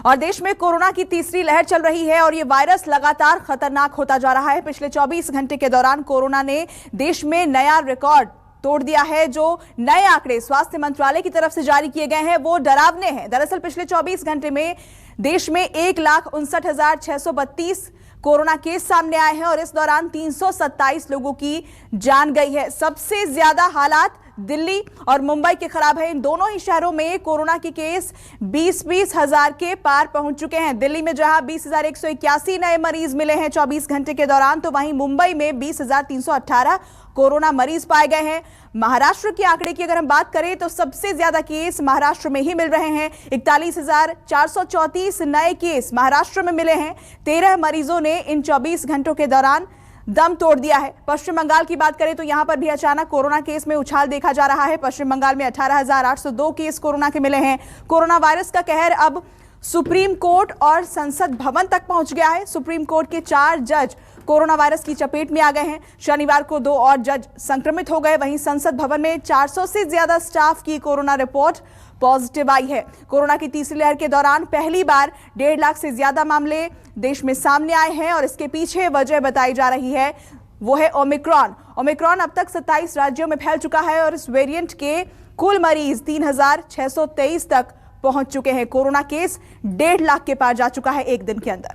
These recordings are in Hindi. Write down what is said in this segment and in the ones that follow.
और देश में कोरोना की तीसरी लहर चल रही है और ये वायरस लगातार खतरनाक होता जा रहा है। पिछले 24 घंटे के दौरान कोरोना ने देश में नया रिकॉर्ड तोड़ दिया है। जो नए आंकड़े स्वास्थ्य मंत्रालय की तरफ से जारी किए गए हैं वो डरावने हैं। दरअसल पिछले 24 घंटे में देश में 1,59,632 कोरोना केस सामने आए हैं और इस दौरान 327 लोगों की जान गई है। सबसे ज्यादा हालात दिल्ली और मुंबई के खराब है। इन दोनों ही शहरों में कोरोना के केस 20-20 हजार के पार पहुंच चुके हैं। दिल्ली में जहां 20,181 नए मरीज मिले हैं 24 घंटे के दौरान, तो वहीं मुंबई में 20,318 कोरोना मरीज पाए गए हैं। महाराष्ट्र के आंकड़े की अगर हम बात करें तो सबसे ज्यादा केस महाराष्ट्र में ही मिल रहे हैं। 41,434 नए केस महाराष्ट्र में मिले हैं। 13 मरीजों ने इन 24 घंटों के दौरान दम तोड़ दिया है। पश्चिम बंगाल की बात करें तो यहां पर भी अचानक कोरोना केस में उछाल देखा जा रहा है। पश्चिम बंगाल में 18,802 केस कोरोना के मिले हैं। कोरोना वायरस का कहर अब सुप्रीम कोर्ट और संसद भवन तक पहुंच गया है। सुप्रीम कोर्ट के 4 जज कोरोना वायरस की चपेट में आ गए हैं। शनिवार को 2 और जज संक्रमित हो गए। वहीं संसद भवन में 400 से ज्यादा स्टाफ की कोरोना रिपोर्ट पॉजिटिव आई है। कोरोना की तीसरी लहर के दौरान पहली बार 1.5 लाख से ज्यादा मामले देश में सामने आए हैं और इसके पीछे वजह बताई जा रही है वो है ओमिक्रॉन। ओमिक्रॉन अब तक 27 राज्यों में फैल चुका है और इस वेरिएंट के कुल मरीज 3,623 तक पहुंच चुके हैं। कोरोना केस 1.5 लाख के पार जा चुका है एक दिन के अंदर।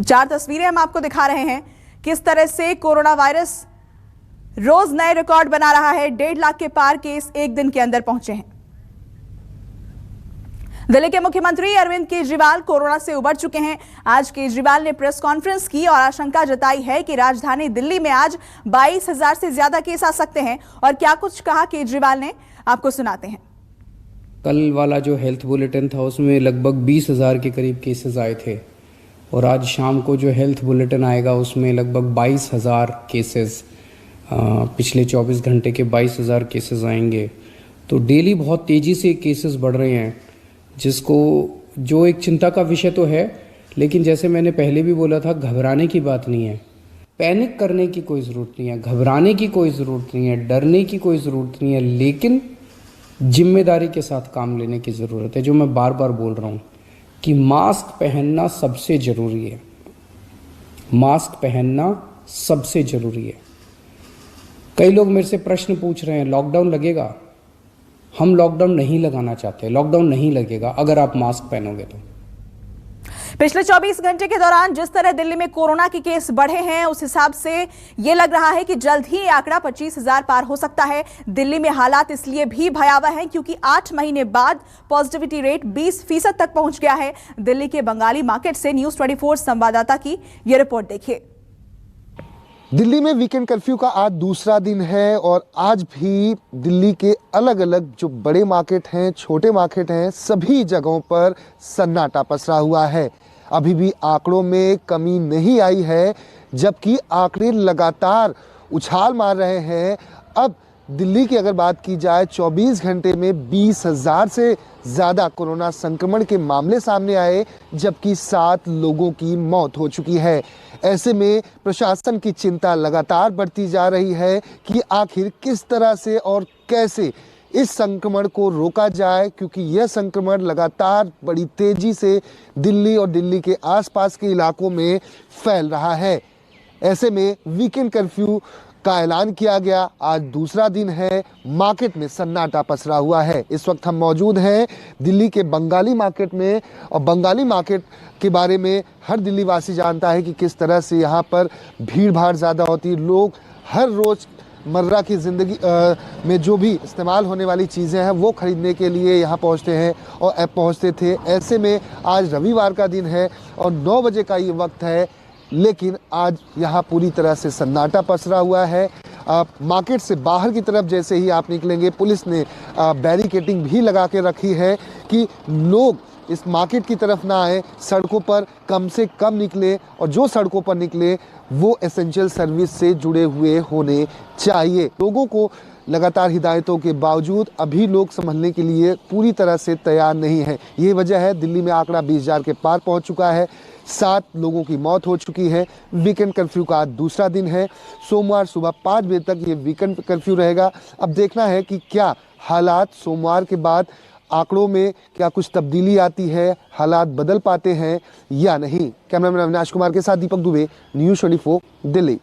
4 तस्वीरें हम आपको दिखा रहे हैं किस तरह से कोरोना वायरस रोज नए रिकॉर्ड बना रहा है। 1.5 लाख के पार केस एक दिन के अंदर पहुंचे हैं। दिल्ली के मुख्यमंत्री अरविंद केजरीवाल कोरोना से उबर चुके हैं। आज केजरीवाल ने प्रेस कॉन्फ्रेंस की और आशंका जताई है कि राजधानी दिल्ली में आज 22,000 से ज्यादा केस आ सकते हैं। और क्या कुछ कहा केजरीवाल ने, आपको सुनाते हैं। कल वाला जो हेल्थ बुलेटिन था उसमें लगभग 20,000 के करीब केसेस आए थे और आज शाम को जो हेल्थ बुलेटिन आएगा उसमें लगभग 22,000 केसेस, पिछले 24 घंटे के 22,000 केसेस आएंगे। तो डेली बहुत तेज़ी से केसेस बढ़ रहे हैं, जिसको जो एक चिंता का विषय तो है, लेकिन जैसे मैंने पहले भी बोला था, घबराने की बात नहीं है, पैनिक करने की कोई ज़रूरत नहीं है, घबराने की कोई ज़रूरत नहीं है, डरने की कोई ज़रूरत नहीं है, लेकिन जिम्मेदारी के साथ काम लेने की ज़रूरत है। जो मैं बार बार बोल रहा हूँ कि मास्क पहनना सबसे ज़रूरी है, मास्क पहनना सबसे ज़रूरी है। कई लोग मेरे से प्रश्न पूछ रहे हैं लॉकडाउन लगेगा। हम लॉकडाउन नहीं लगाना चाहते, लॉकडाउन नहीं लगेगा अगर आप मास्क पहनोगे तो। पिछले 24 घंटे के दौरान जिस तरह दिल्ली में कोरोना के केस बढ़े हैं उस हिसाब से यह लग रहा है कि जल्द ही आंकड़ा 25,000 पार हो सकता है। दिल्ली में हालात इसलिए भी भयावह हैं क्योंकि 8 महीने बाद पॉजिटिविटी रेट 20% तक पहुंच गया है। दिल्ली के बंगाली मार्केट से न्यूज़ 24 संवाददाता की यह रिपोर्ट देखिए। दिल्ली में वीकेंड कर्फ्यू का आज दूसरा दिन है और आज भी दिल्ली के अलग अलग जो बड़े मार्केट हैं, छोटे मार्केट हैं, सभी जगहों पर सन्नाटा पसरा हुआ है। अभी भी आंकड़ों में कमी नहीं आई है, जबकि आंकड़े लगातार उछाल मार रहे हैं। अब दिल्ली की अगर बात की जाए 24 घंटे में 20,000 से ज़्यादा कोरोना संक्रमण के मामले सामने आए, जबकि 7 लोगों की मौत हो चुकी है। ऐसे में प्रशासन की चिंता लगातार बढ़ती जा रही है कि आखिर किस तरह से और कैसे इस संक्रमण को रोका जाए, क्योंकि यह संक्रमण लगातार बड़ी तेजी से दिल्ली और दिल्ली के आसपास के इलाकों में फैल रहा है। ऐसे में वीकेंड कर्फ्यू का ऐलान किया गया। आज दूसरा दिन है, मार्केट में सन्नाटा पसरा हुआ है। इस वक्त हम मौजूद हैं दिल्ली के बंगाली मार्केट में और बंगाली मार्केट के बारे में हर दिल्ली वासी जानता है कि किस तरह से यहाँ पर भीड़ भाड़ ज़्यादा होती है। लोग हर रोज़ मर्रा की ज़िंदगी में जो भी इस्तेमाल होने वाली चीज़ें हैं वो ख़रीदने के लिए यहाँ पहुँचते हैं और पहुँचते थे। ऐसे में आज रविवार का दिन है और 9 बजे का ये वक्त है, लेकिन आज यहाँ पूरी तरह से सन्नाटा पसरा हुआ है। मार्केट से बाहर की तरफ जैसे ही आप निकलेंगे, पुलिस ने बैरिकेडिंग भी लगा के रखी है कि लोग इस मार्केट की तरफ ना आए, सड़कों पर कम से कम निकले और जो सड़कों पर निकले वो एसेंशियल सर्विस से जुड़े हुए होने चाहिए। लोगों को लगातार हिदायतों के बावजूद अभी लोग संभलने के लिए पूरी तरह से तैयार नहीं है। ये वजह है दिल्ली में आंकड़ा 20,000 के पार पहुंच चुका है। 7 लोगों की मौत हो चुकी है। वीकेंड कर्फ्यू का आज दूसरा दिन है। सोमवार सुबह 5 बजे तक ये वीकेंड कर्फ्यू रहेगा। अब देखना है कि क्या हालात सोमवार के बाद आंकड़ों में क्या कुछ तब्दीली आती है, हालात बदल पाते हैं या नहीं। कैमरामैन अविनाश कुमार के साथ दीपक दुबे, न्यूज़ 24 दिल्ली।